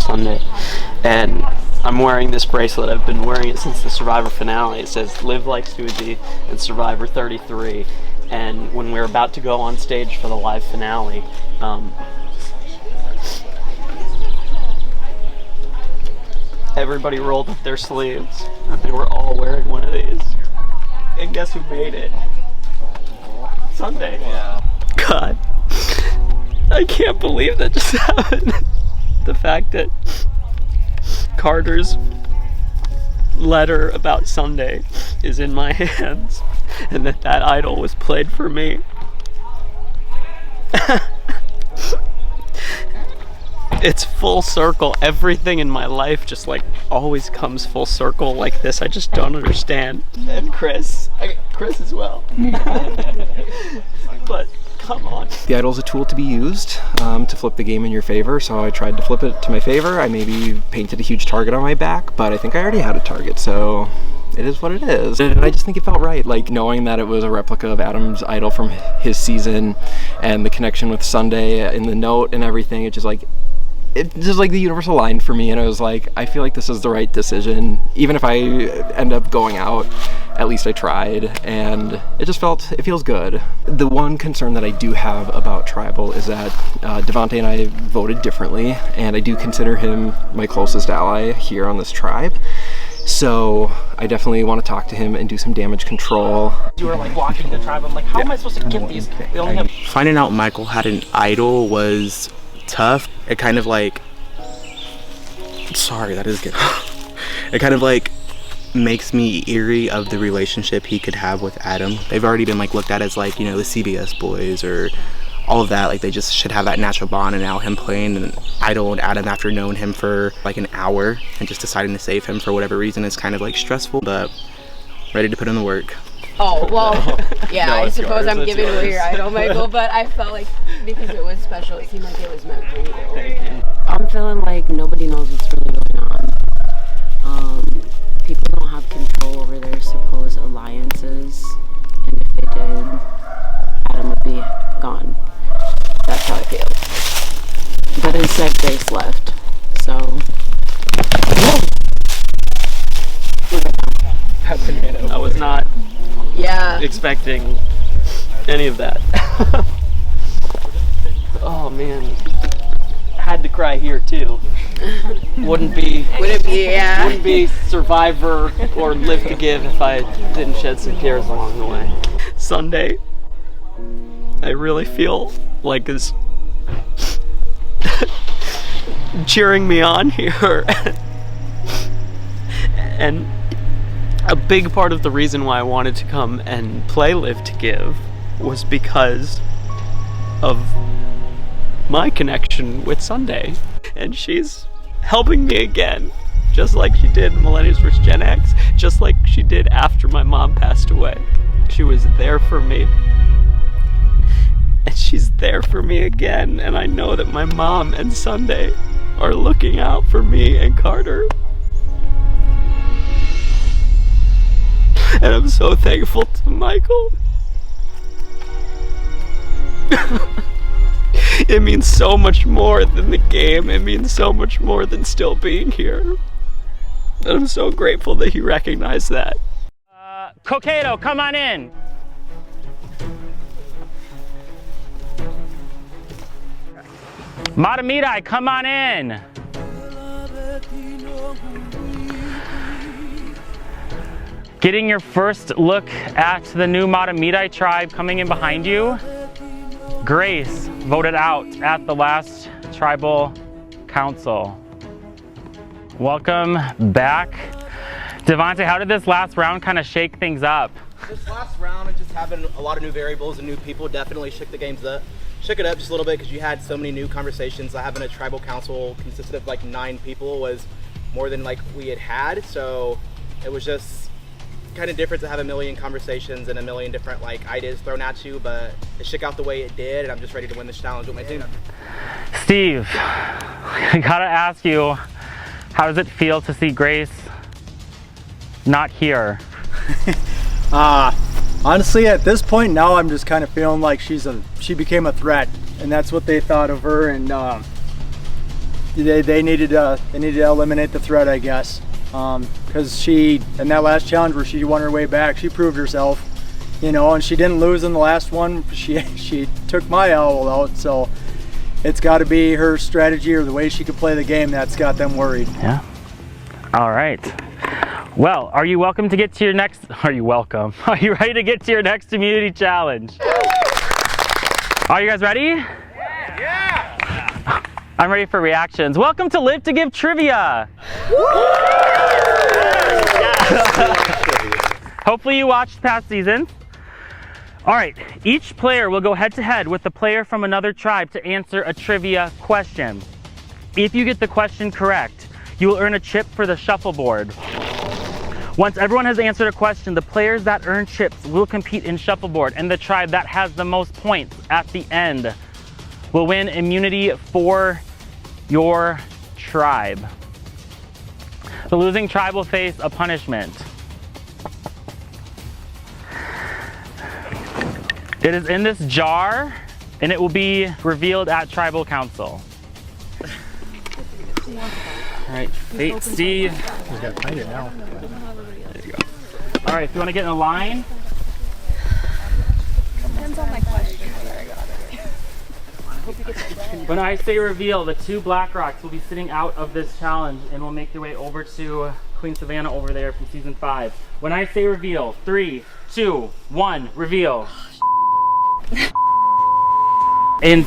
Sunday, and I'm wearing this bracelet. I've been wearing it since the Survivor finale. It says "Live like Susie" and Survivor 33. And when we were about to go on stage for the live finale, everybody rolled up their sleeves, and they were all wearing one of these. And guess who made it? Sunday. Yeah. God, I can't believe that just happened. The fact that Carter's letter about Sunday is in my hands, and that idol was played for me. It's full circle. Everything in my life just like always comes full circle like this. I just don't understand. And Chris as well. But come on. The idol's a tool to be used to flip the game in your favor, so I tried to flip it to my favor. I maybe painted a huge target on my back, but I think I already had a target, so it is what it is. And I just think it felt right, like knowing that it was a replica of Adam's idol from his season, and the connection with Sunday in the note and everything. It just like the universe aligned for me, and I was like, I feel like this is the right decision. Even if I end up going out, at least I tried, and it feels good. The one concern that I do have about Tribal is that Devontae and I voted differently, and I do consider him my closest ally here on this tribe. So I definitely want to talk to him and do some damage control. You were like walking the tribe. I'm like, how am I supposed to get these? We only have... Finding out Michael had an idol was tough. It kind of like, sorry, that is good. It kind of like makes me eerie of the relationship he could have with Adam. They've already been like looked at as like, you know, the CBS boys or all of that. Like they just should have that natural bond, and now him playing an idol and Adam after knowing him for like an hour and just deciding to save him for whatever reason is kind of like stressful, but ready to put in the work. Oh, well, yeah, No, I suppose yours, I'm giving away your idol, Michael, but I felt like because it was special, it seemed like it was meant for you. Thank you. I'm feeling like nobody knows what's really going on. People don't have control over their supposed alliances, and if they did, Adam would be gone. That's how I feel. But instead, Grace left, so... I was not expecting any of that. Oh man, had to cry here too. Wouldn't be Survivor or Live to Give if I didn't shed some tears along the way. Sunday, I really feel like is cheering me on here. And a big part of the reason why I wanted to come and play Live to Give was because of my connection with Sunday. And she's helping me again, just like she did in Millennials vs. Gen X, just like she did after my mom passed away. She was there for me. And she's there for me again, and I know that my mom and Sunday are looking out for me and Carter. And I'm so thankful to Michael. It means so much more than the game. It means so much more than still being here. And I'm so grateful that he recognized that. Cocato, come on in. Matamidai, come on in. Getting your first look at the new Matamidai tribe coming in behind you. Grace voted out at the last tribal council. Welcome back. Devontae, how did this last round kind of shake things up? This last round and just having a lot of new variables and new people definitely shook it up just a little bit, because you had so many new conversations. Having a tribal council consisted of like 9 people was more than like we had, so it was just kind of different to have a million conversations and a million different like ideas thrown at you, but it shook out the way it did, and I'm just ready to win this challenge with my team. Steve, I gotta ask you, how does it feel to see Grace not here? Honestly, at this point now, I'm just kind of feeling like she became a threat, and that's what they thought of her. And they needed to eliminate the threat, I guess, because she in that last challenge where she won her way back, she proved herself, you know, and she didn't lose in the last one. She took my owl out, so it's got to be her strategy or the way she could play the game that's got them worried. Yeah. All right. Well, are you welcome to get to your next? Are you welcome? Are you ready to get to your next community challenge? Are you guys ready? Yeah. I'm ready for reactions. Welcome to Live to Give Trivia. Hopefully you watched past seasons. All right, each player will go head to head with the player from another tribe to answer a trivia question. If you get the question correct, you will earn a chip for the shuffleboard. Once everyone has answered a question, the players that earn chips will compete in shuffleboard, and the tribe that has the most points at the end will win immunity for your tribe. The losing tribe will face a punishment. It is in this jar, and it will be revealed at Tribal Council. All right, Fate, Steve. We gotta find it now. There you go. All right, if you want to get in a line. Depends on my question. When I say reveal, the 2 Black Rocks will be sitting out of this challenge and will make their way over to Queen Savannah over there from season 5. When I say reveal, 3, 2, 1, reveal. And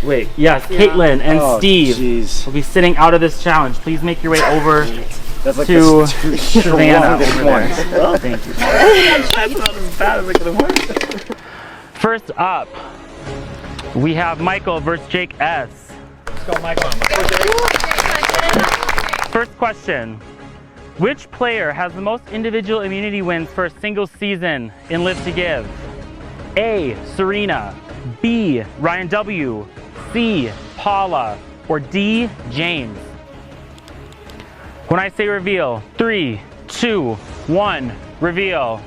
wait, yes, Caitlin and Steve will be sitting out of this challenge. Please make your way over to Savannah over there. Thank you. That's not as bad as it could have been. First up, we have Michael versus Jake S. Let's go, Michael. First question. Which player has the most individual immunity wins for a single season in Live to Give? A, Serena, B, Ryan W, C, Paula, or D, James? When I say reveal, 3, 2, 1, reveal.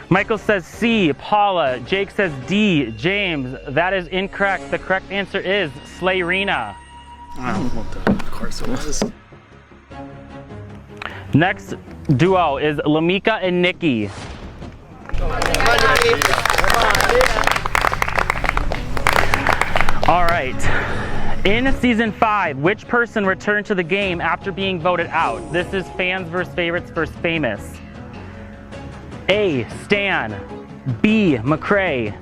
Michael says C, Paula. Jake says D, James. That is incorrect. The correct answer is Slayrina. Of course it was. Next duo is Lamika and Nikki. All right. In season 5, which person returned to the game after being voted out? This is fans versus favorites versus famous. A, Stan, B, McCrae,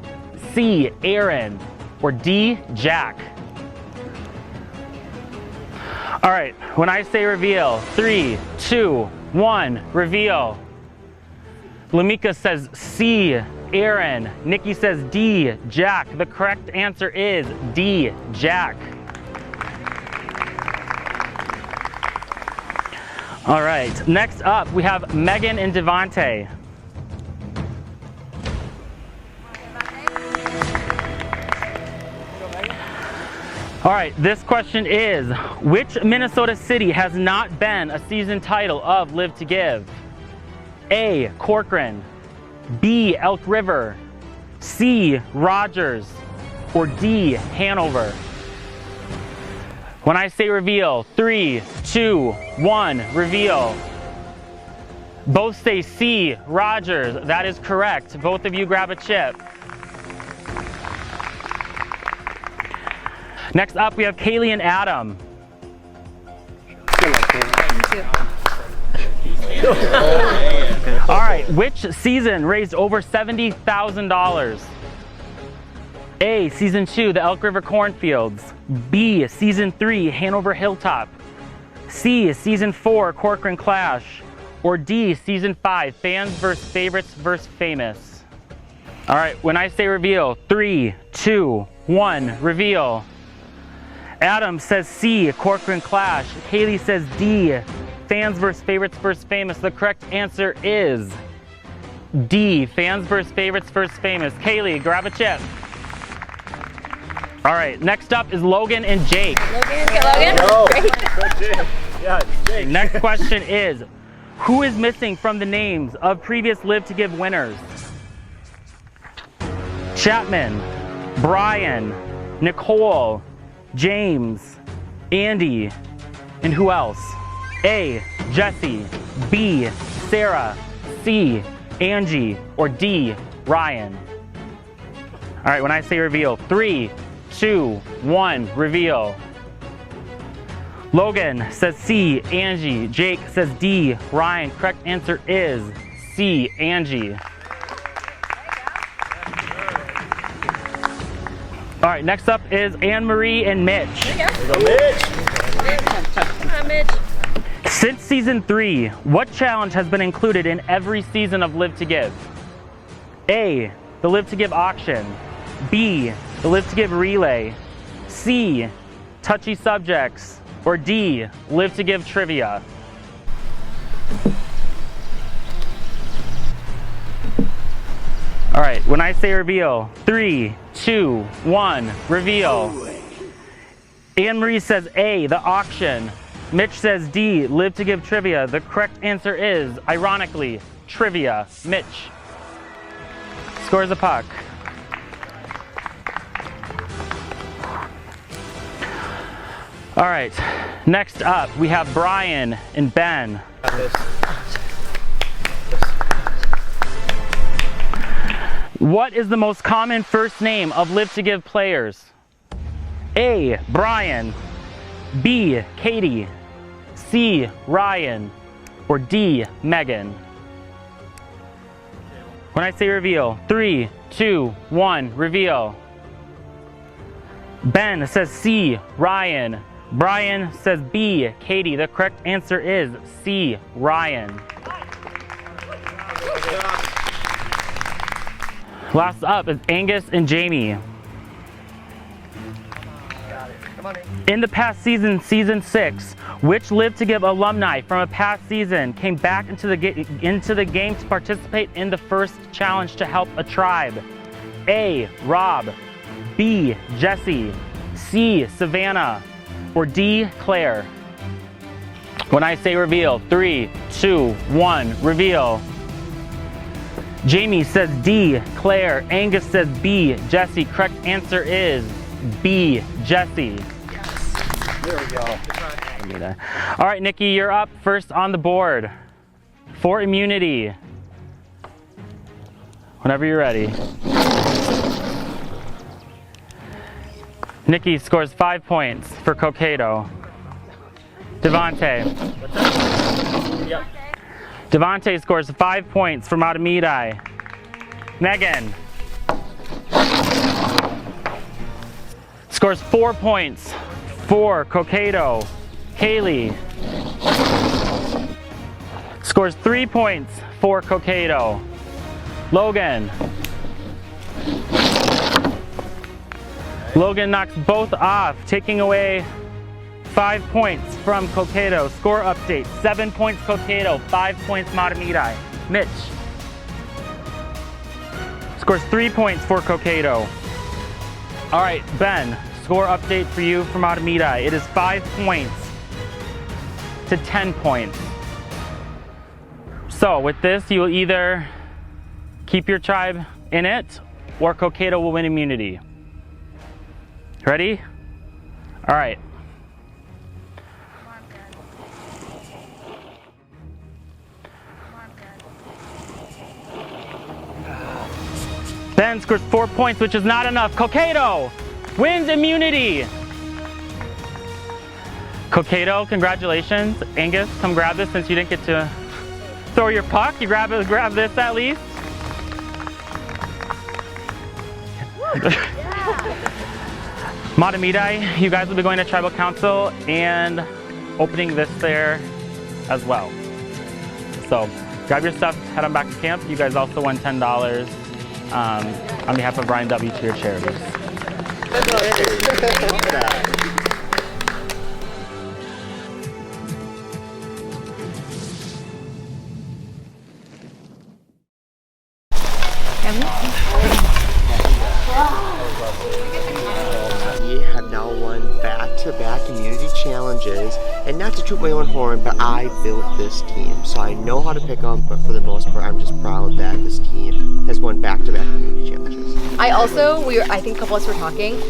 C, Aaron, or D, Jack? All right, when I say reveal, 3, 2, 1, reveal. Lamika says C, Aaron. Nikki says D, Jack. The correct answer is D, Jack. All right, next up we have Megan and Devontae. All right, this question is, which Minnesota city has not been a season title of Live to Give? A, Corcoran, B, Elk River, C, Rogers, or D, Hanover? When I say reveal, 3, 2, 1, reveal. Both say C, Rogers. That is correct. Both of you grab a chip. Next up, we have Kaylee and Adam. All right, which season raised over $70,000? A, season 2, the Elk River Cornfields. B, season 3, Hanover Hilltop. C, season 4, Corcoran Clash. Or D, season 5, fans versus favorites versus famous. All right, when I say reveal, 3, 2, 1, reveal. Adam says C, Corcoran Clash. Kaylee says D, fans versus favorites versus famous. The correct answer is D, fans versus favorites versus famous. Kaylee, grab a chip. All right, next up is Logan and Jake. Logan? No. Great. Yeah, Jake. Next question is, who is missing from the names of previous Live to Give winners? Chapman, Brian, Nicole, James, Andy, and who else? A, Jesse, B, Sarah, C, Angie, or D, Ryan? All right, when I say reveal, 3, 2, 1, reveal. Logan says C, Angie. Jake says D, Ryan. Correct answer is C, Angie. All right, next up is Anne-Marie and Mitch. There you go. Mitch. Come on, Mitch. Since season 3, what challenge has been included in every season of Live to Give? A, the Live to Give auction. B, the Live to Give relay. C, touchy subjects. Or D, Live to Give trivia. All right, when I say reveal, 3, 2, 1, reveal. Anne-Marie says A, the auction. Mitch says D, Live to Give trivia. The correct answer is, ironically, trivia. Mitch scores a puck. All right, next up we have Brian and Ben. What is the most common first name of Live to Give players? A, Brian. B, Katie. C, Ryan. Or D, Megan? When I say reveal, 3, 2, 1, reveal. Ben says C, Ryan. Brian says B, Katie. The correct answer is C, Ryan. Last up is Angus and Jamie. In the past season, season 6, which Live to Give alumni from a past season came back into the game to participate in the first challenge to help a tribe? A, Rob. B, Jesse. C, Savannah. Or D, Claire? When I say reveal, 3, 2, 1, reveal. Jamie says D, Claire. Angus says B, Jesse. Correct answer is B, Jesse. There we go. All right, Nikki, you're up first on the board for immunity. Whenever you're ready. Nikki scores 5 points for Cokato. Devontae. Yep. Devontae scores 5 points for Matamidi. Megan scores 4 points for Cokato. Haley scores 3 points for Cokato. Logan. Logan knocks both off, taking away 5 points from Cokato. Score update, 7 points Cokato, 5 points Matamidi. Mitch scores 3 points for Cokato. All right, Ben, score update for you from Matamidi. It is 5 points to 10 points. So with this, you will either keep your tribe in it or Cokato will win immunity. Ready? All right. Ben scores 4 points, which is not enough. Cokato wins immunity. Cokato, congratulations. Angus, come grab this since you didn't get to throw your puck. You grab this at least. Matamidi, you guys will be going to Tribal Council and opening this there as well. So grab your stuff, head on back to camp. You guys also won $10 on behalf of Ryan W. to your charities. We have now won back-to-back immunity challenges, and not to toot my own horn, but I built this team, so I know how to pick them, but for the most part, I'm just proud that this team has won back-to-back immunity challenges. I think a couple of us were talking,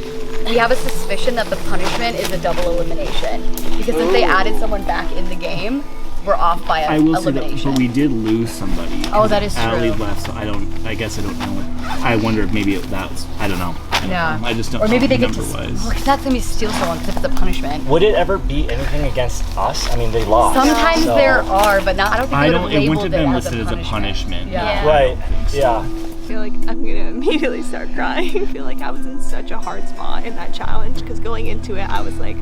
we have a suspicion that the punishment is a double elimination. Because if they added someone back in the game, we're off by I will say elimination. that, but we did lose somebody. Oh, that is Allie true. left, so I guess I don't know. I wonder if maybe that was, I don't know. Yeah. I just don't or know maybe they what get the to number was. well, that's gonna be steal someone because it's a punishment. Would it ever be anything against us? I mean, they lost. Sometimes so. there are, but not. I don't think they would have It wouldn't labeled have been it listed as a punishment. Yeah. Right. Yeah. I feel like I'm gonna immediately start crying. I feel like I was in such a hard spot in that challenge because going into it, I was like,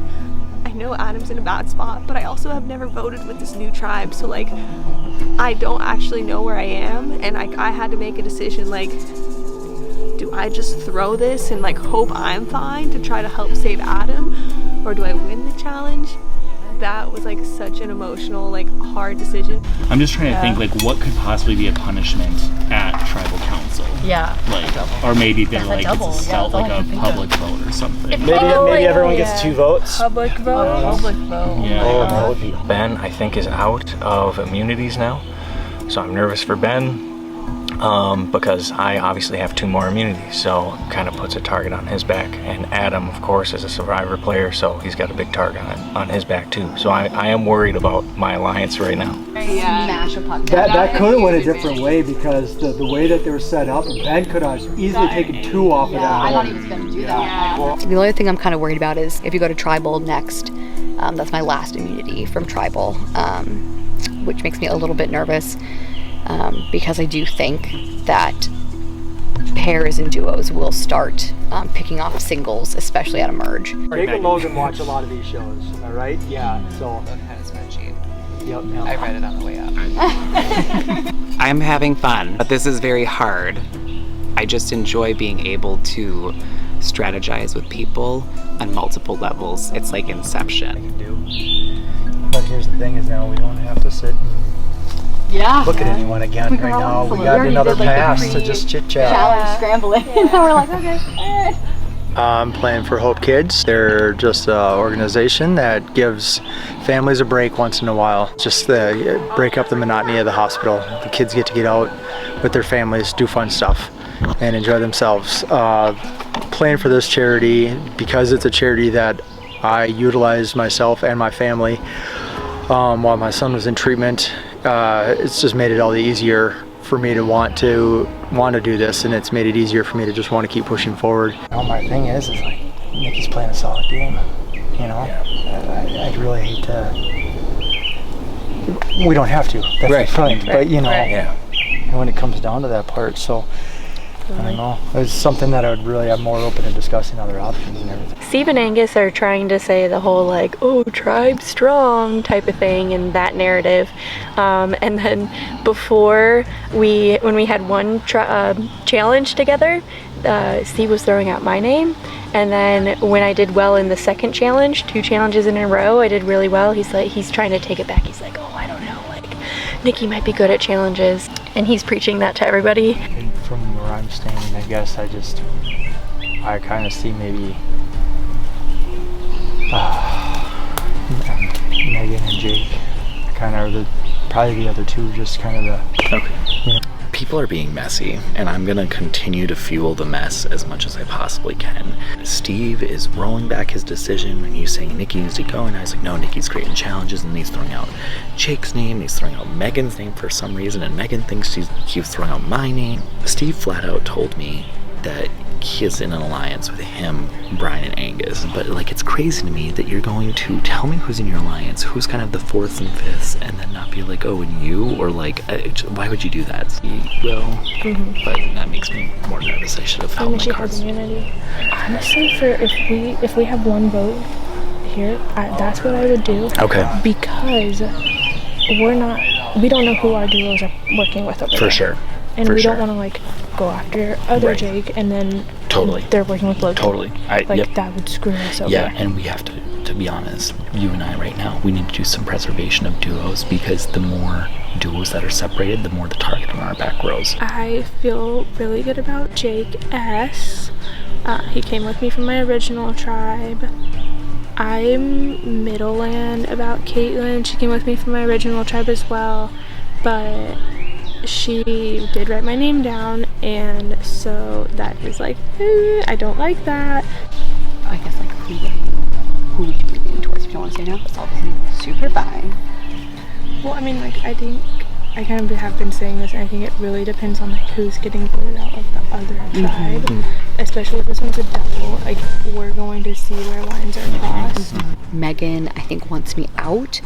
I know Adam's in a bad spot, but I also have never voted with this new tribe, so like, I don't actually know where I am, and I had to make a decision like, do I just throw this and like hope I'm fine to try to help save Adam, or do I win the challenge? That was like such an emotional, like hard decision. I'm just trying to think like what could possibly be a punishment at tribal council. Yeah. Like, or maybe they're like double, it's a yeah, like that's all I a can think public vote or something. Maybe everyone gets 2 votes. Public vote. Public vote. Yeah. Oh, that would be. Ben, I think, is out of immunities now, so I'm nervous for Ben because I obviously have 2 more immunities, so kind of puts a target on his back. And Adam, of course, is a Survivor player, so he's got a big target on his back too. So I am worried about my alliance right now. Smash a puck. That could have went a different way because the way that they were set up, Ben could have easily taken 2 off of that. I thought he was going to do that. The only thing I'm kind of worried about is if you go to Tribal next, that's my last immunity from Tribal, which makes me a little bit nervous because I do think that pairs and duos will start picking off singles, especially at a merge. Jake and Logan watch a lot of these shows, am I right? Yeah, so. Logan had a spreadsheet. Yep. I read it on the way up. I'm having fun, but this is very hard. I just enjoy being able to strategize with people on multiple levels. It's like Inception. But here's the thing is now we don't have to sit and look at anyone again right now. We got another pass to just chit chat. Challenge scrambling. And we're like, okay. I'm playing for Hope Kids. They're just an organization that gives families a break once in a while. Just break up the monotony of the hospital. The kids get to get out with their families, do fun stuff, and enjoy themselves. Playing for this charity, because it's a charity that I utilized myself and my family while my son was in treatment, it's just made it all the easier for me to want to do this, and it's made it easier for me to just want to keep pushing forward. My thing is like Nikki's playing a solid game. You know, I'd really hate to. We don't have to. That's Right. the point. But you know, Yeah. when it comes down to that part, so. I don't know. It's something that I would really have more open to discussing other options and everything. Steve and Angus are trying to say the whole like, oh, tribe strong type of thing in that narrative. And then before when we had one challenge together, Steve was throwing out my name. And then when I did well in the second challenge, 2 challenges in a row, I did really well. He's trying to take it back. He's like, oh, I don't know, like Nikki might be good at challenges. And he's preaching that to everybody. And from where I'm standing, I guess I kind of see maybe Megan and Jake kind of are probably the other 2, just kind of the. Okay. You know. People are being messy, and I'm gonna continue to fuel the mess as much as I possibly can. Steve is rolling back his decision when he's saying Nikki needs to go, and I was like, no, Nikki's great in challenges, and he's throwing out Jake's name, he's throwing out Megan's name for some reason, and Megan thinks he was throwing out my name. Steve flat out told me that he is in an alliance with him, Brian, and Angus. But like, it's crazy to me that you're going to tell me who's in your alliance, who's kind of the 4th and 5th, and then not be like, oh, and you, or like, why would you do that? Well, but that makes me more nervous. I should have held my cards. Honestly, if we have 1 vote here, that's what I would do. Okay. Because we don't know who our duos are working with over there. For sure. And For we sure. don't want to like go after other Right. Jake and then Totally. they're working with Logan. Totally. Yep. That would screw us over. Yeah, and we have to be honest, you and I right now, we need to do some preservation of duos, because the more duos that are separated, the more the target on our back grows. I feel really good about Jake S. He came with me from my original tribe. I'm middleland about Caitlin. She came with me from my original tribe as well, but she did write my name down, and so that is like, I don't like that. I you know, it's all gonna be super fine. Well, I mean, like, I think I kind of have been saying this, and I think it really depends on like who's getting voted out of the other tribe. Especially if this one's a double, like we're going to see where lines are crossed. Megan, I think, wants me out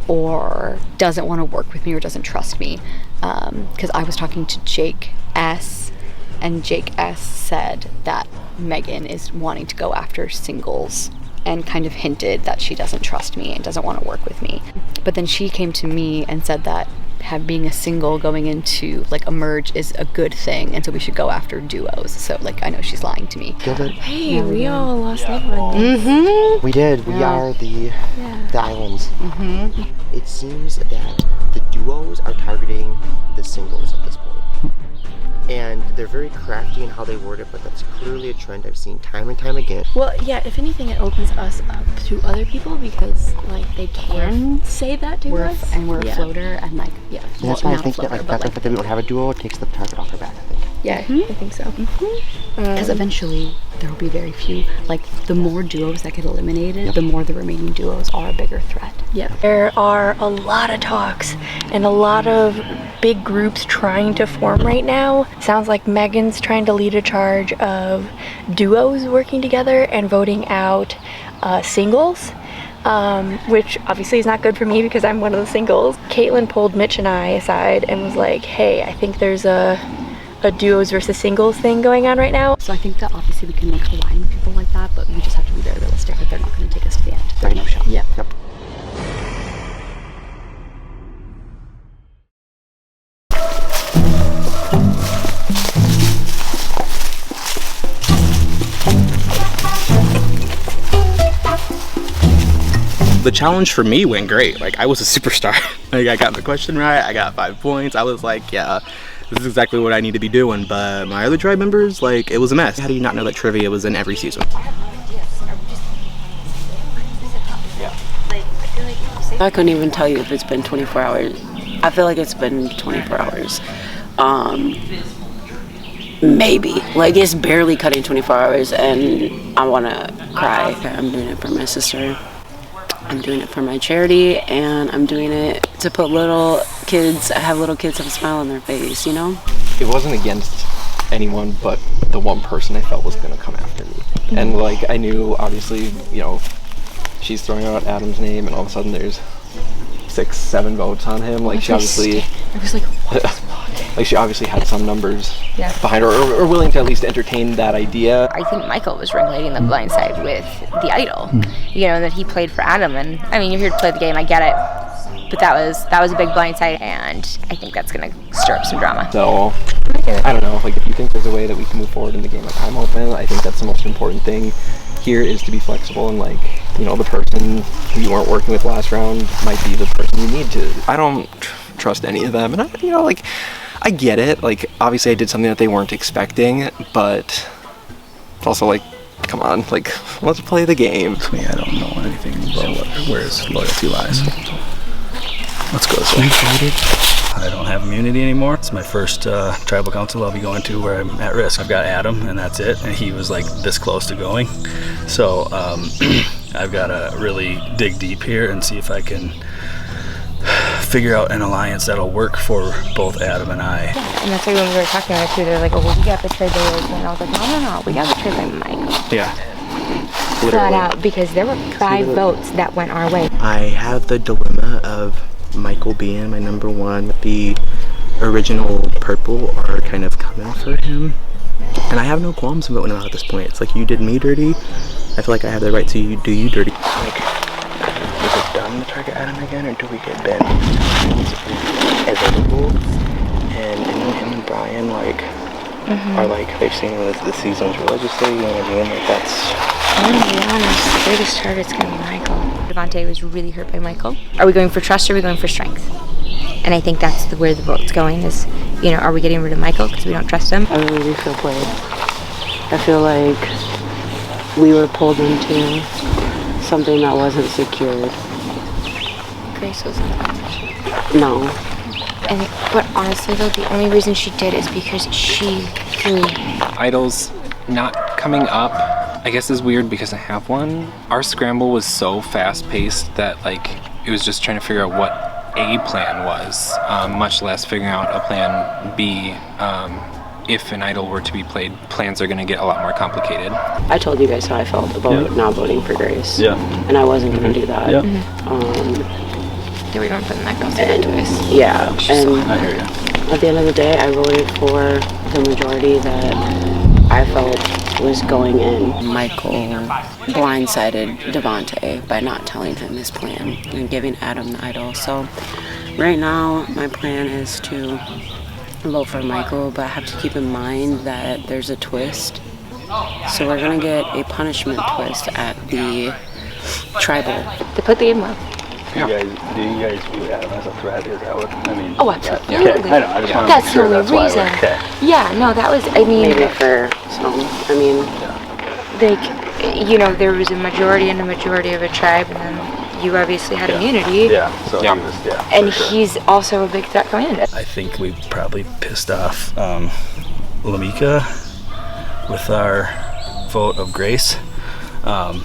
or doesn't want to work with me or doesn't trust me. Because I was talking to Jake S, and Jake S said that Megan is wanting to go after singles and kind of hinted that she doesn't trust me and doesn't want to work with me. But then she came to me and said that being a single going into like a merge is a good thing, and so we should go after duos. So like I know she's lying to me. Hey, yeah, we all lost loved ones. We did. We are the islands. It seems that the duos are targeting the singles at this point. And they're very crafty in how they word it, but that's clearly a trend I've seen time and time again. Well, yeah, if anything, it opens us up to other people because, like, they can say that to us. And we're a floater, and like, And that's why I think that, like, the fact that we don't have a duo takes the target off our back, I think. Yeah, I think so. Because eventually there will be very few. Like the more duos that get eliminated, the more the remaining duos are a bigger threat. Yeah. There are a lot of talks and a lot of big groups trying to form right now. Sounds like Megan's trying to lead a charge of duos working together and voting out singles. Which obviously is not good for me because I'm one of the singles. Caitlin pulled Mitch and I aside and was like, hey, I think there's a duos versus singles thing going on right now. So I think that obviously we can like align people like that, but we just have to be very realistic that they're not going to take us to the end. There's no shot. Yeah. Yep. The challenge for me went great. Like, I was a superstar. Like, I got the question right, I got 5 points. I was like, yeah, this is exactly what I need to be doing. But my other tribe members, like, it was a mess. How do you not know that trivia was in every season? I couldn't even tell you if it's been 24 hours. I feel like it's been 24 hours. Maybe. Like, it's barely cutting 24 hours, and I want to cry. I'm doing it for my sister. I'm doing it for my charity, and I'm doing it to put have little kids have a smile on their face, you know? It wasn't against anyone but the one person I felt was going to come after me. And like, I knew, obviously, you know, she's throwing out Adam's name, and all of a sudden there's 6, 7 votes on him. Like, she obviously... I was like, what? Like, she obviously had some numbers behind her, or willing to at least entertain that idea. I think Michael was ringleading the blind side with the idol, you know, that he played for Adam. And I mean, you're here to play the game, I get it, but that was a big blind side, and I think that's gonna stir up some drama. So, I don't know, like, if you think there's a way that we can move forward in the game, like, I'm open. I think that's the most important thing here is to be flexible, and like, you know, the person who you weren't working with last round might be the person you need to. I don't trust any of them, and I, you know, like, I get it. Like, obviously I did something that they weren't expecting, but it's also like, come on, like, let's play the game. Yeah, I don't know anything about where his loyalty lies. Let's go this way. I don't have immunity anymore. It's my first tribal council I'll be going to where I'm at risk. I've got Adam, and that's it. And he was like this close to going. So I've got to really dig deep here and see if I can figure out an alliance that'll work for both Adam and I. And that's why when we were talking about it too, they're like, oh, well, we got betrayed by Rosie. And I was like, no, we got betrayed by Michael. Yeah. Flat out, because there were 5 votes that went our way. I have the dilemma of Michael being my number 1. The original purple are kind of coming for him. And I have no qualms about him at this point. It's like, you did me dirty. I feel like I have the right to do you dirty. Like, is it done to target Adam again, or do we get Ben available? And him and Brian, like, are like, they've seen the seasons religiously, you know what I mean? Like, that's... I'm gonna be honest, the biggest target's gonna be Michael. Devontae was really hurt by Michael. Are we going for trust, or are we going for strength? And I think that's where the vote's going is, you know, are we getting rid of Michael because we don't trust him? I really do feel played. I feel like we were pulled into something that wasn't secured. Grace wasn't. No. But honestly though, the only reason she did is because she grew. Idols not coming up I guess is weird because I have one. Our scramble was so fast-paced that like it was just trying to figure out what a plan was, much less figuring out a plan B. If an idol were to be played, plans are going to get a lot more complicated. I told you guys how I felt about not voting for Grace. Yeah. And I wasn't going to do that. Yeah. Yeah, we don't put in that girl through that twice. Yeah, and I hear you. at the end of the day, I voted for the majority that I felt was going in. Michael blindsided Devontae by not telling him his plan and giving Adam the idol. So right now, my plan is to vote for Michael, but I have to keep in mind that there's a twist. So we're gonna get a punishment twist at the tribal. To put the game up. Do you guys view Adam as a threat? Is that what I mean? Oh, absolutely. Okay, I know. I just want to That's make sure the only that's why reason. we're okay. Yeah, no, that was, I mean, Maybe for some, I mean, like, you know, there was a majority and a majority of a tribe, and then you obviously had immunity. Yeah, so he was, And for sure. he's also a big threat coming in. I think we probably pissed off Lamika with our vote of Grace.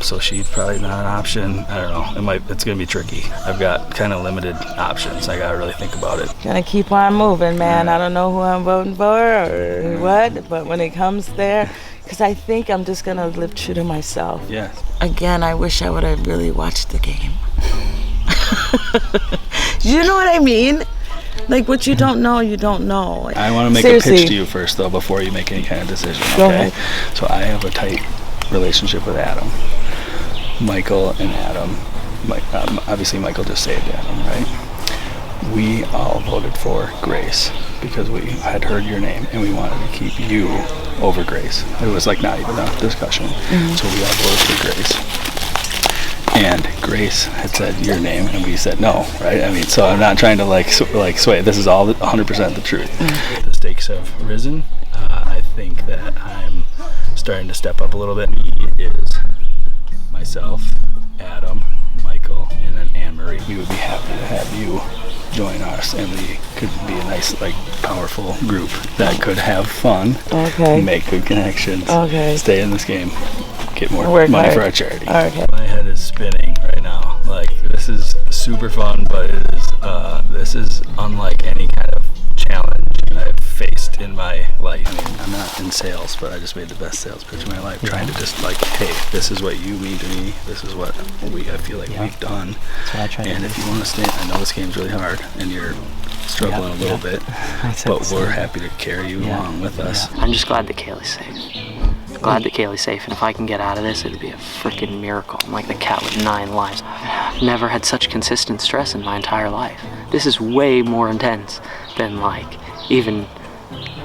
So she's probably not an option. I don't know. It's gonna be tricky. I've got kind of limited options. I gotta really think about it. Gonna keep on moving, man. I don't know who I'm voting for or what, but when it comes there, because I think I'm just gonna live true to myself. Yeah. Again, I wish I would have really watched the game. You know what I mean? Like, what you don't know, you don't know. I want to make a pitch to you first, though, before you make any kind of decision. Okay. Go ahead. So I have a tight relationship with Adam, Michael, and Adam. Obviously, Michael just saved Adam, right? We all voted for Grace because we had heard your name and we wanted to keep you over Grace. It was like not even a discussion. So we all voted for Grace. And Grace had said your name, and we said no, right? I mean, so I'm not trying to like sway. This is all 100% the truth. The stakes have risen. I think that I'm starting to step up a little bit. He is myself, Adam, Michael, and then Anne Marie. We would be happy to have you join us, and we could be a nice, like, powerful group that could have fun, make good connections, stay in this game, get more money for our charity. My head is spinning right now. Like, this is super fun, but it is this is unlike any kind of challenge I've faced in my life. I mean, I'm not in sales, but I just made the best sales pitch of my life, trying to just like, hey, this is what you mean to me. This is what I feel like we've done. And if you want to stay, I know this game's really hard, and you're struggling a little bit, but we're happy to carry you along with us. I'm just glad that Kaylee's safe. Glad that Kaylee's safe, and if I can get out of this, it'll be a freaking miracle. I'm like the cat with 9 lives. I've never had such consistent stress in my entire life. This is way more intense than like even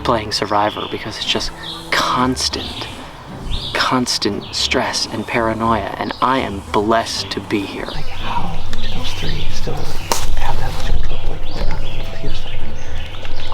playing Survivor, because it's just constant stress and paranoia, and I am blessed to be here. Like, how do those 3 still have that much control? Like, they're not, he was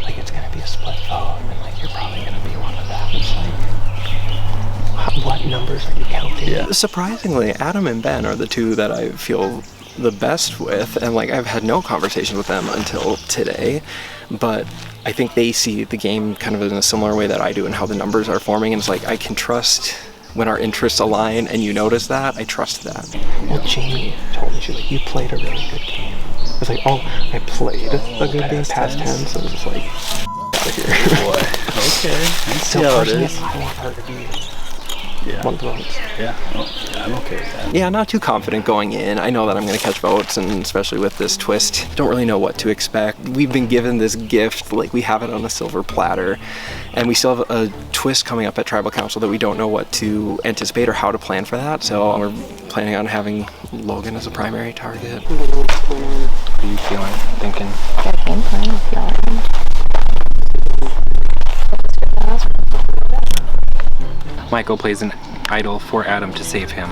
like it's gonna be a split vote, and like you're probably gonna be one of them. It's like, what numbers are you counting? Yeah. Surprisingly, Adam and Ben are the 2 that I feel the best with, and like I've had no conversation with them until today, but I think they see the game kind of in a similar way that I do, and how the numbers are forming, and it's like I can trust when our interests align, and you notice that, I trust that. Well, Jamie told me, she's like, you played a really good game. I was like, oh, I played a good game, past tense, so I was just like, out of here. Boy, okay. So personally, I want her to be one vote. Yeah, well, I'm okay with that. Yeah, not too confident going in. I know that I'm going to catch votes, and especially with this twist, don't really know what to expect. We've been given this gift, like we have it on a silver platter, and we still have a twist coming up at Tribal Council that we don't know what to anticipate or how to plan for that. So we're planning on having Logan as a primary target. I don't know what's going on. What are you feeling, thinking? Got a game plan with y'all. Michael plays an idol for Adam to save him,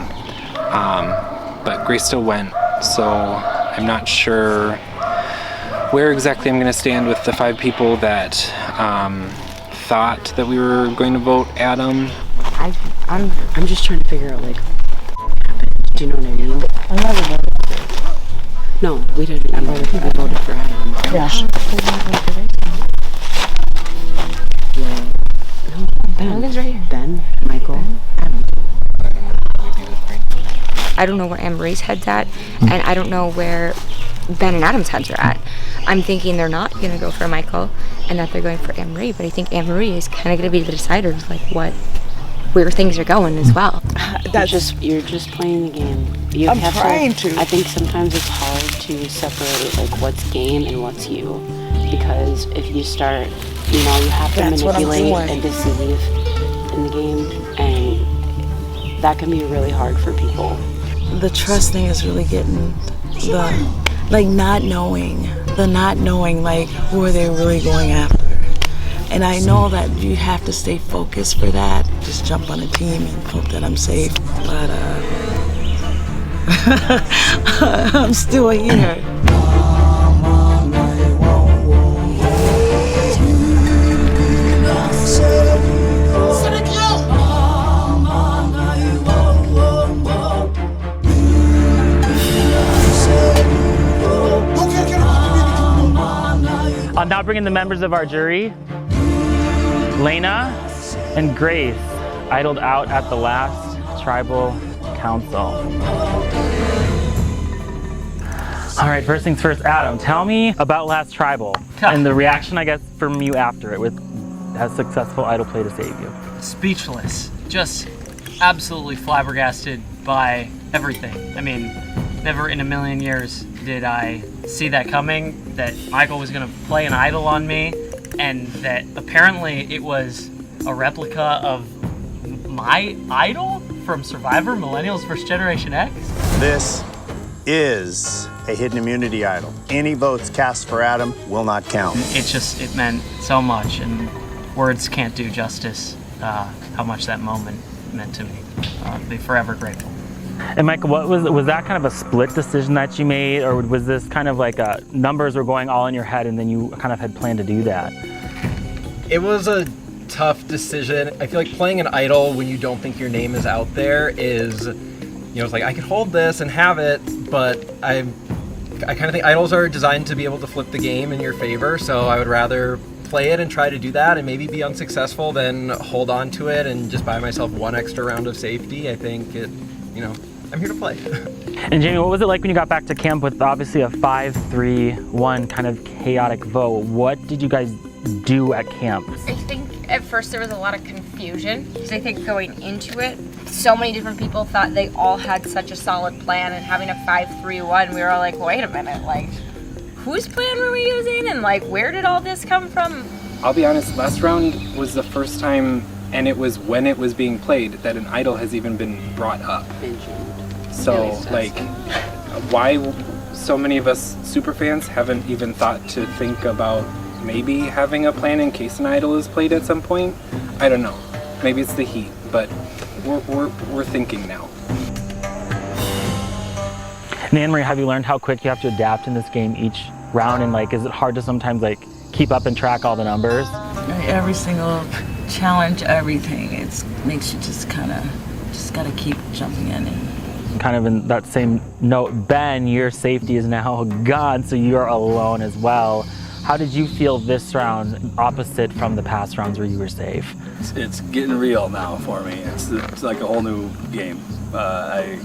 but Grace still went, so I'm not sure where exactly I'm going to stand with the 5 people that thought that we were going to vote Adam. I'm just trying to figure out like what happened. Do you know what I mean? I never voted. No, we didn't. I voted for Adam. Yeah. Ben. Logan's right here. Ben, Michael, Adam. I don't know where Anne-Marie's head's at, and I don't know where Ben and Adam's heads are at. I'm thinking they're not going to go for Michael and that they're going for Anne-Marie, but I think Anne-Marie is kind of going to be the decider of like where things are going as well. You're just playing the game. I'm trying to. I think sometimes it's hard to separate like what's game and what's you, because if you start, you have to That's what I'm manipulate doing. and deceive in the game, and that can be really hard for people. The trust thing is really getting the not knowing like who are they really going after. And I know that you have to stay focused for that. Just jump on a team and hope that I'm safe. But I'm still here. I'll now bring in the members of our jury. Lena and Grace idled out at the last tribal council. All right, first things first, Adam, tell me about last tribal and the reaction, I guess, from you after it with a successful idol play to save you. Speechless. Just absolutely flabbergasted by everything. I mean, never in a million years did I see that coming, that Michael was gonna play an idol on me, and that apparently it was a replica of my idol from Survivor Millennials vs. Generation X. This is a hidden immunity idol. Any votes cast for Adam will not count. It meant so much, and words can't do justice how much that moment meant to me. I'll be forever grateful. And Michael, was that kind of a split decision that you made, or was this kind of like numbers were going all in your head and then you kind of had planned to do that? It was a tough decision. I feel like playing an idol when you don't think your name is out there is, it's like I could hold this and have it, but I kind of think idols are designed to be able to flip the game in your favor, so I would rather play it and try to do that and maybe be unsuccessful than hold on to it and just buy myself one extra round of safety. I think I'm here to play. And Jamie, what was it like when you got back to camp with obviously a 5-3-1 kind of chaotic vote? What did you guys do at camp? I think at first there was a lot of confusion, because I think going into it, so many different people thought they all had such a solid plan, and having a 5-3-1, we were all like, wait a minute, like, whose plan were we using, and like, where did all this come from? I'll be honest, last round was the first time, and it was when it was being played, that an idol has even been brought up. So, like, why so many of us superfans haven't even thought to think about maybe having a plan in case an idol is played at some point? I don't know. Maybe it's the heat, but we're thinking now. And Anne-Marie, have you learned how quick you have to adapt in this game each round? And like, is it hard to sometimes like keep up and track all the numbers? Every single challenge, everything, it makes you just gotta keep jumping in. Kind of in that same note, Ben, your safety is now gone, so you're alone as well. How did you feel this round, opposite from the past rounds where you were safe? It's getting real now for me. It's like a whole new game. I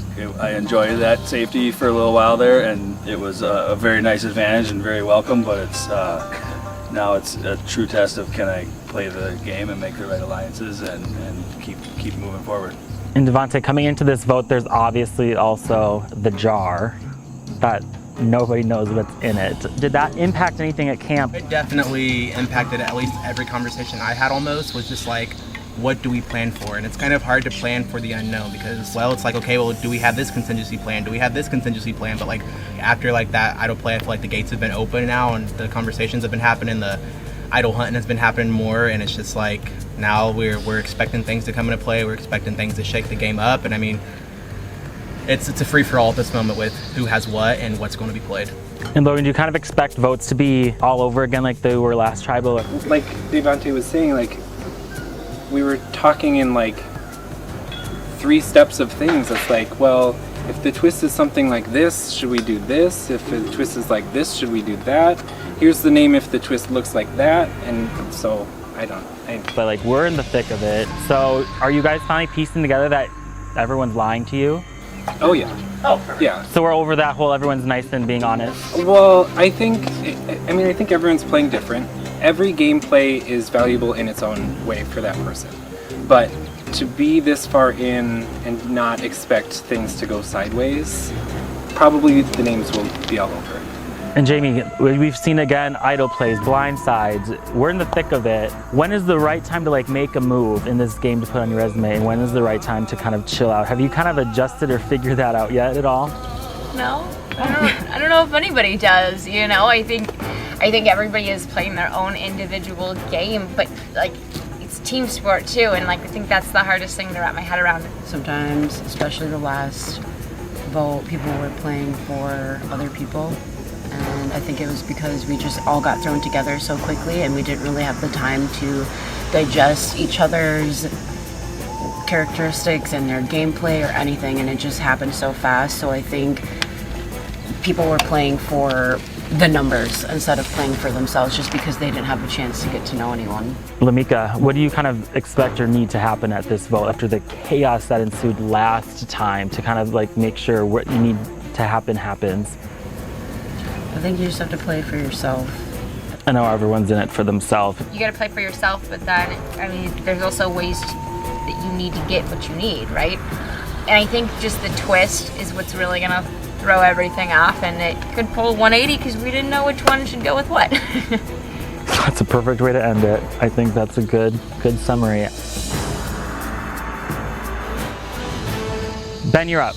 enjoyed that safety for a little while there, and it was a very nice advantage and very welcome, but it's now it's a true test of can I play the game and make the right alliances and keep moving forward. And Devontae, coming into this vote, there's obviously also the jar that nobody knows what's in it. Did that impact anything at camp? It definitely impacted at least every conversation I had almost, was just like, what do we plan for? And it's kind of hard to plan for the unknown because, well, it's like, okay, well, do we have this contingency plan? Do we have this contingency plan? But like after like that idol play, I feel like the gates have been open now and the conversations have been happening, the idol hunting has been happening more, and it's just like now we're expecting things to come into play, we're expecting things to shake the game up, and I mean, it's a free-for-all at this moment with who has what and what's going to be played. And Logan, do you kind of expect votes to be all over again like they were last tribal? Like Devontae was saying, like, we were talking in like 3 steps of things. It's like, well, if the twist is something like this, should we do this? If the twist is like this, should we do that? Here's the name if the twist looks like that. And so, But like, we're in the thick of it. So are you guys finally piecing together that everyone's lying to you? Oh yeah. Oh, perfect. Yeah. So we're over that whole everyone's nice and being honest. Well, I think everyone's playing different. Every gameplay is valuable in its own way for that person. But to be this far in and not expect things to go sideways, probably the names will be all over. And Jamie, we've seen again idle plays, blind sides. We're in the thick of it. When is the right time to like make a move in this game to put on your resume? And when is the right time to kind of chill out? Have you kind of adjusted or figured that out yet at all? No, I don't know if anybody does. You know, I think everybody is playing their own individual game, but like it's team sport too, and like I think that's the hardest thing to wrap my head around. Sometimes, especially the last vote, people were playing for other people. And I think it was because we just all got thrown together so quickly and we didn't really have the time to digest each other's characteristics and their gameplay or anything, and it just happened so fast. So I think people were playing for the numbers instead of playing for themselves just because they didn't have a chance to get to know anyone. Lamika, what do you kind of expect or need to happen at this vote after the chaos that ensued last time to kind of like make sure what you need to happen happens? I think you just have to play for yourself. I know everyone's in it for themselves. You got to play for yourself, but then I mean, there's also ways that you need to get what you need, right? And I think just the twist is what's really gonna throw everything off, and it could pull 180 because we didn't know which one should go with what. That's a perfect way to end it. I think that's a good summary. Ben, you're up.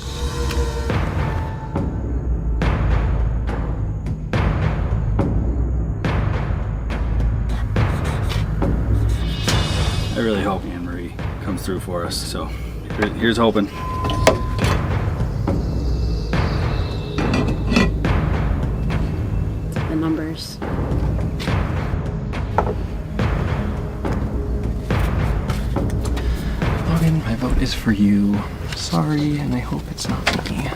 I really hope Anne-Marie comes through for us, so here's hoping. The numbers. Logan, my vote is for you. Sorry, and I hope it's not me.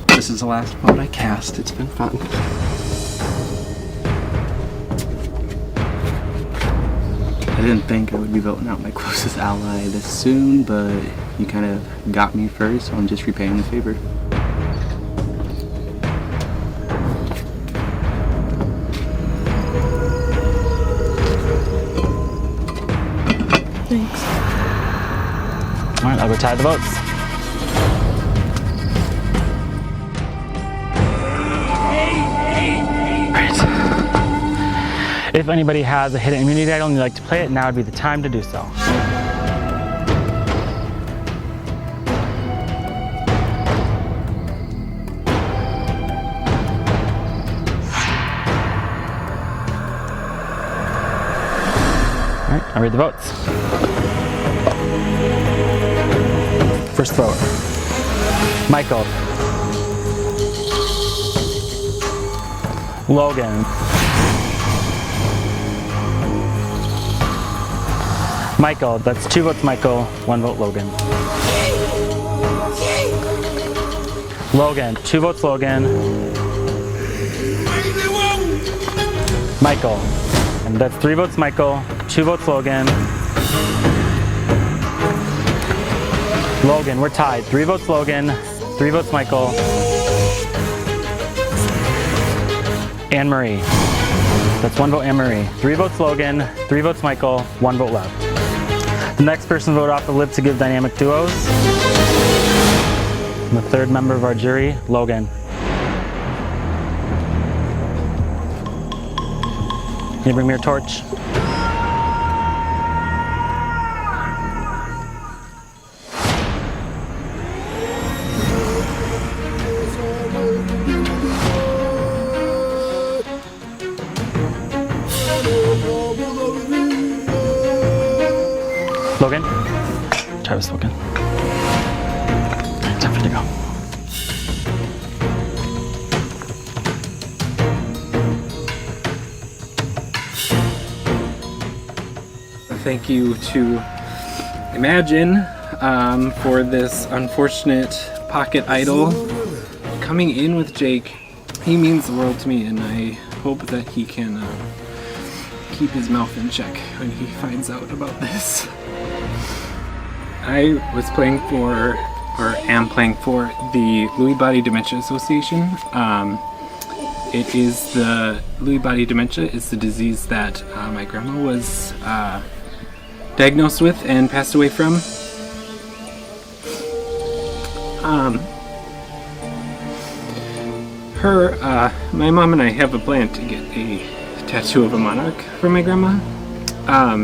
This is the last vote I cast. It's been fun. I didn't think I would be voting out my closest ally this soon, but you kind of got me first, so I'm just repaying the favor. Thanks. All right, I'll go tie the votes. If anybody has a hidden immunity idol and you'd like to play it, now would be the time to do so. All right, I'll read the votes. First vote, Michael. Logan. Michael, that's 2 votes Michael, 1 vote Logan. Logan, 2 votes Logan. Michael, and that's 3 votes Michael, 2 votes Logan. Logan, we're tied, 3 votes Logan, 3 votes Michael. Anne-Marie, that's 1 vote Anne-Marie, 3 votes Logan, 3 votes Michael, 1 vote left. The next person voted off the Live to Give Dynamic Duos. And the third member of our jury, Logan. Can you bring me your torch? Logan? Travis Logan. Time for you to go. Thank you to Imagine for this unfortunate pocket idol coming in with Jake. He means the world to me, and I hope that he can keep his mouth in check when he finds out about this. I was playing for or am playing for the Lewy Body Dementia Association. It is the Lewy Body Dementia is the disease that my grandma was diagnosed with and passed away from. My mom and I have a plan to get a tattoo of a monarch for my grandma,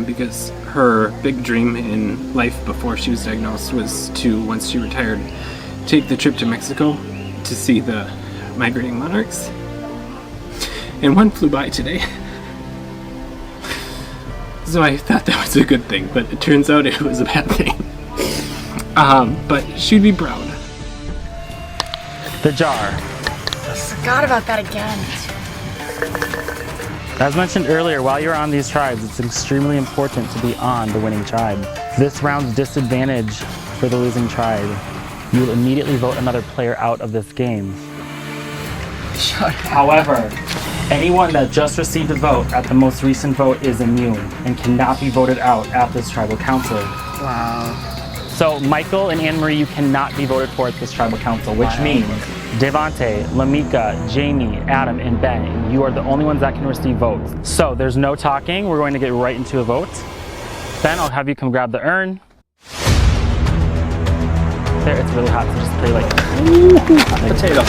because her big dream in life before she was diagnosed was to, once she retired, take the trip to Mexico to see the migrating monarchs. And one flew by today. So I thought that was a good thing, but it turns out it was a bad thing. But she'd be proud. The jar. I forgot about that again. As mentioned earlier, while you're on these tribes, it's extremely important to be on the winning tribe. This round's disadvantage for the losing tribe. You will immediately vote another player out of this game. However, anyone that just received a vote at the most recent vote is immune and cannot be voted out at this tribal council. Wow. So Michael and Anne-Marie, you cannot be voted for at this tribal council, which means Devante, Lamika, Jamie, Adam, and Ben, you are the only ones that can receive votes. So there's no talking, we're going to get right into a vote. Ben, I'll have you come grab the urn. There, it's really hot, so just play like Potato.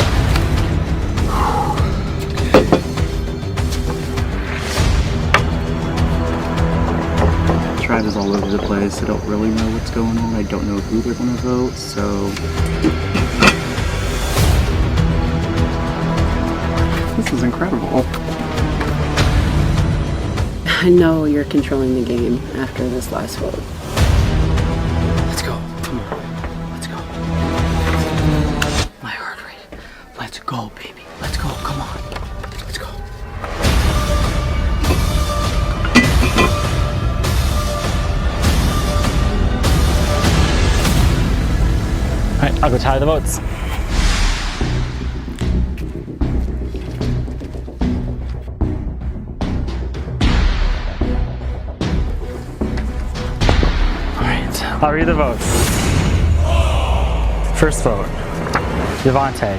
Tribe is all over the place. I don't really know what's going on. I don't know who they're going to vote, so... This is incredible. I know you're controlling the game after this last vote. Let's go. Come on. Let's go. My heart rate. Let's go, baby. Let's go. Come on. Let's go. All right, I'll go tally the votes. I'll read the votes. First vote, Devante.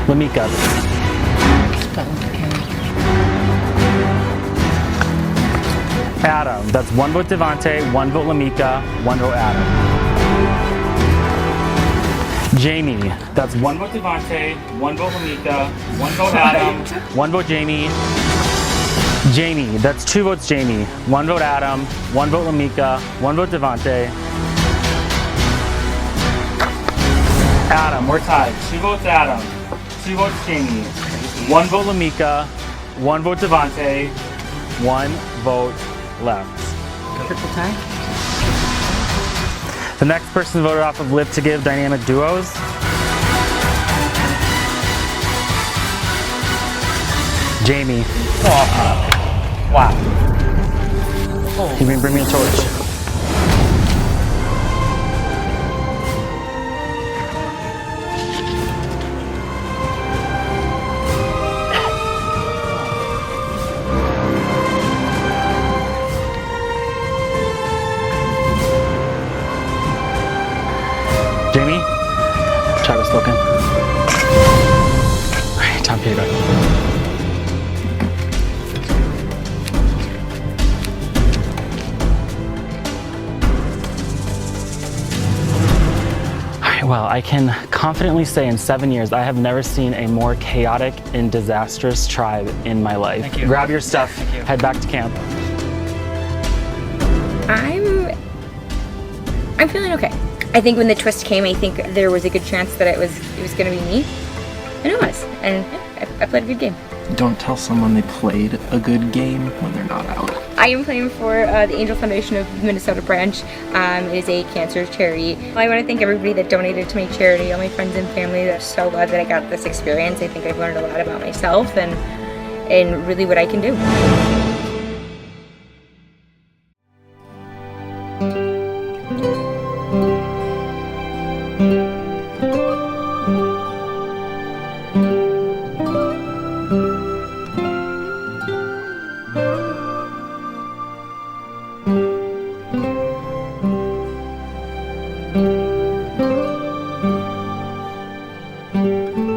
Lamika. Adam, that's one vote Devante, one vote Lamika, one vote Adam. Jamie, that's one vote Devante, one vote Lamika, one vote Adam, one vote Jamie. Jamie, that's two votes Jamie, one vote Adam, one vote Lamika, one vote Devante. Adam, we're tied. Two votes Adam, two votes Jamie, one vote Lamika, one vote Devante, one vote left. Triple tie? The next person voted off of Live to Give Dynamic Duos. Jamie. Oh. Wow. You can bring me a torch. Jamie, try this looking. All right, time for you to go. Well, I can confidently say in 7 years, I have never seen a more chaotic and disastrous tribe in my life. Thank you. Grab your stuff, head back to camp. I'm feeling okay. I think when the twist came, I think there was a good chance that it was going to be me, and it was. And I played a good game. Don't tell someone they played a good game when they're not out. I am playing for the Angel Foundation of Minnesota branch. It is a cancer charity. I want to thank everybody that donated to my charity, all my friends and family. They're so glad that I got this experience. I think I've learned a lot about myself and really what I can do. you.